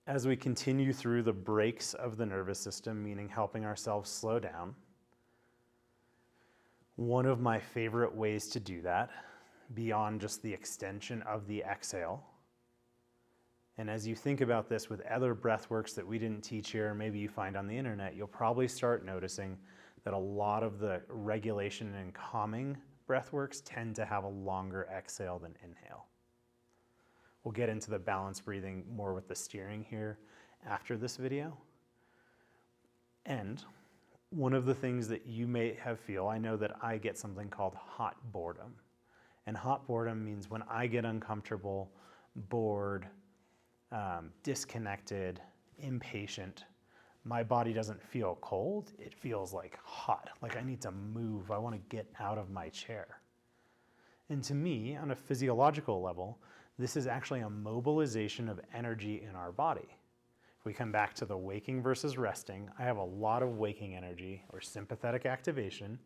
As we continue through the brakes of the nervous system, meaning helping ourselves slow down, one of my favorite ways to do that, beyond just the extension of the exhale, and as you think about this with other breath works that we didn't teach here, or maybe you find on the internet, you'll probably start noticing that a lot of the regulation and calming breath works tend to have a longer exhale than inhale. We'll get into the balance breathing more with the steering here after this video. And one of the things that you may have feel, I know that I get something called hot boredom. And hot boredom means when I get uncomfortable, bored, disconnected, impatient, my body doesn't feel cold, it feels like hot, like I need to move, I want to get out of my chair. And to me, on a physiological level, this is actually a mobilization of energy in our body. If we come back to the waking versus resting, I have a lot of waking energy or sympathetic activation.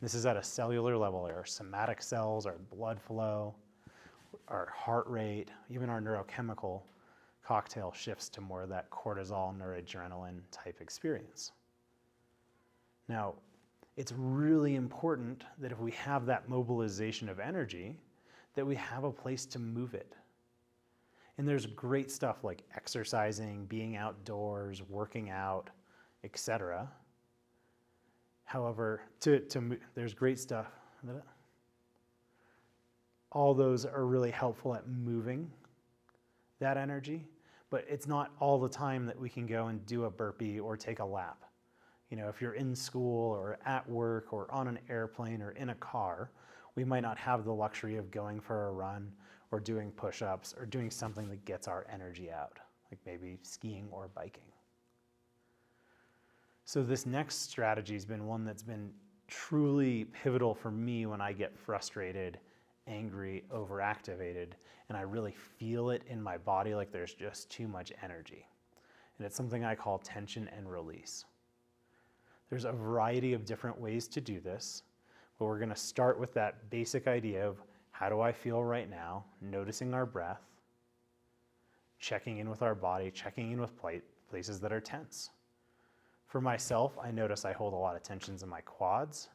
This is at a cellular level, our somatic cells, our blood flow, our heart rate, even our neurochemical cocktail shifts to more of that cortisol, noradrenaline type experience. Now, it's really important that if we have that mobilization of energy, that we have a place to move it. And there's great stuff like exercising, being outdoors, working out, etc. However, there's great stuff. All those are really helpful at moving that energy, but it's not all the time that we can go and do a burpee or take a lap. You know, if you're in school or at work or on an airplane or in a car, we might not have the luxury of going for a run or doing push-ups or doing something that gets our energy out, like maybe skiing or biking. So this next strategy has been one that's been truly pivotal for me when I get frustrated, angry, overactivated, and I really feel it in my body like there's just too much energy. And it's something I call tension and release. There's a variety of different ways to do this, but we're going to start with that basic idea of how do I feel right now, noticing our breath, checking in with our body, checking in with places that are tense. For myself, I notice I hold a lot of tensions in my quads.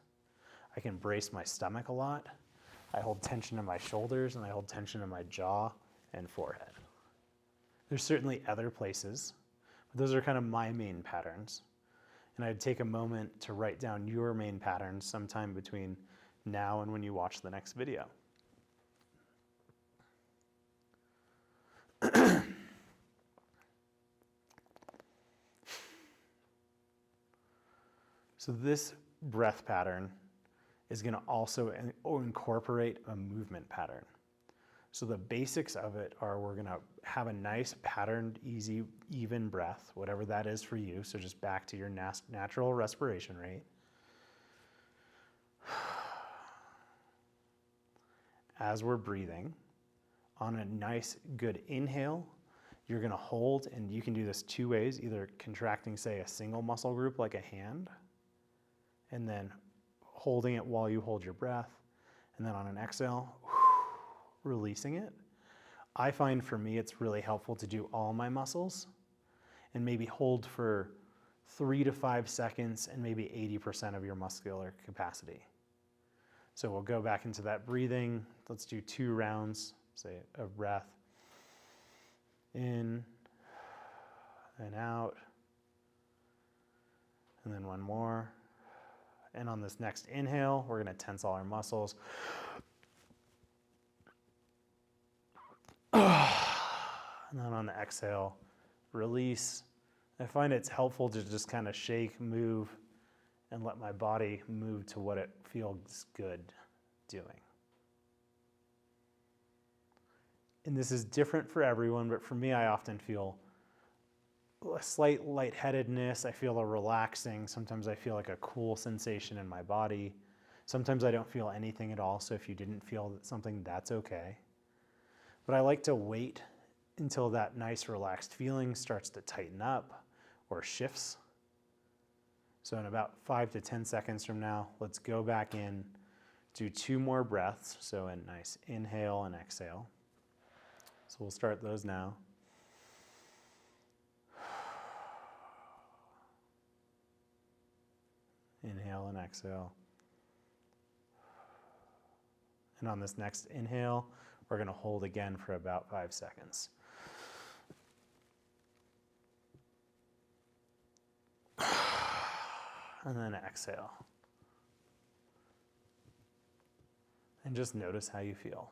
I can brace my stomach a lot. I hold tension in my shoulders and I hold tension in my jaw and forehead. There's certainly other places, but those are kind of my main patterns. And I'd take a moment to write down your main patterns sometime between now and when you watch the next video. So this breath pattern is going to also incorporate a movement pattern. So the basics of it are we're going to have a nice patterned, easy, even breath, whatever that is for you. So just back to your natural respiration rate. As we're breathing, on a nice, good inhale, you're going to hold, and you can do this two ways, either contracting, say, a single muscle group like a hand, and then holding it while you hold your breath, and then on an exhale, releasing it. I find for me it's really helpful to do all my muscles and maybe hold for 3 to 5 seconds and maybe 80% of your muscular capacity. So we'll go back into that breathing. Let's do 2 rounds, say, of breath. In and out, and then one more. And on this next inhale, we're going to tense all our muscles. And then on the exhale, release. I find it's helpful to just kind of shake, move, and let my body move to what it feels good doing. And this is different for everyone, but for me, I often feel a slight lightheadedness. I feel a relaxing. Sometimes I feel like a cool sensation in my body. Sometimes I don't feel anything at all, so if you didn't feel something, that's okay. But I like to wait until that nice relaxed feeling starts to tighten up or shifts. So in about 5 to 10 seconds from now, let's go back in, do 2 more breaths. So a nice inhale and exhale. So we'll start those now. and exhale. And on this next inhale, we're going to hold again for about 5 seconds. And then exhale. And just notice how you feel.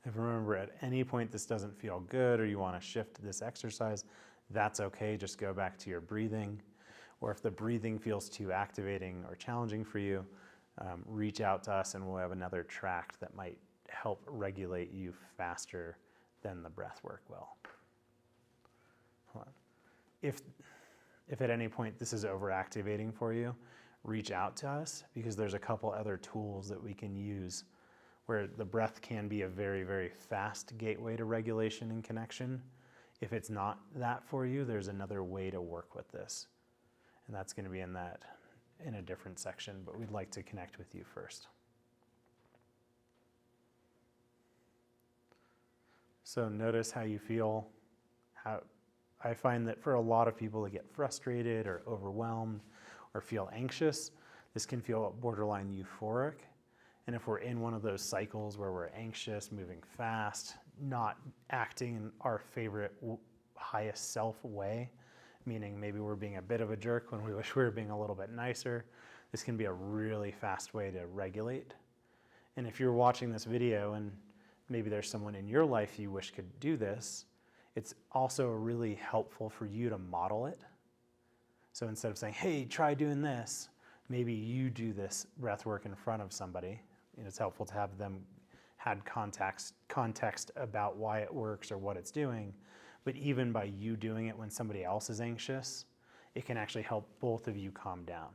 If remember at any point this doesn't feel good or you want to shift this exercise, that's okay. Just go back to your breathing. Or if the breathing feels too activating or challenging for you, reach out to us and we'll have another track that might help regulate you faster than the breath work will. Hold on. If at any point this is overactivating for you, reach out to us because there's a couple other tools that we can use where the breath can be a very, very fast gateway to regulation and connection. If it's not that for you, there's another way to work with this. And that's going to be in a different section, but we'd like to connect with you first. So notice how you feel. I find that for a lot of people that get frustrated or overwhelmed or feel anxious, this can feel borderline euphoric. And if we're in one of those cycles where we're anxious, moving fast, not acting in our favorite highest self way, meaning maybe we're being a bit of a jerk when we wish we were being a little bit nicer, this can be a really fast way to regulate. And if you're watching this video and maybe there's someone in your life you wish could do this, it's also really helpful for you to model it. So instead of saying, hey, try doing this, maybe you do this breath work in front of somebody. And it's helpful to have them had context about why it works or what it's doing. But even by you doing it when somebody else is anxious, it can actually help both of you calm down.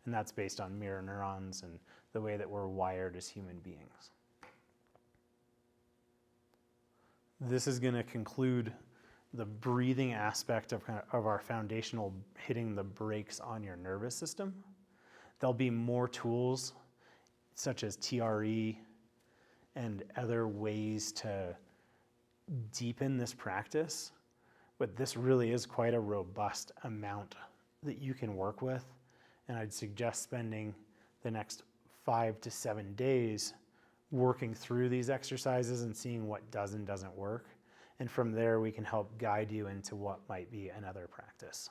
And that's based on mirror neurons and the way that we're wired as human beings. This is going to conclude the breathing aspect of our foundational hitting the brakes on your nervous system. There'll be more tools such as TRE and other ways to deepen this practice, but this really is quite a robust amount that you can work with. And I'd suggest spending the next 5 to 7 days working through these exercises and seeing what does and doesn't work. And from there, we can help guide you into what might be another practice.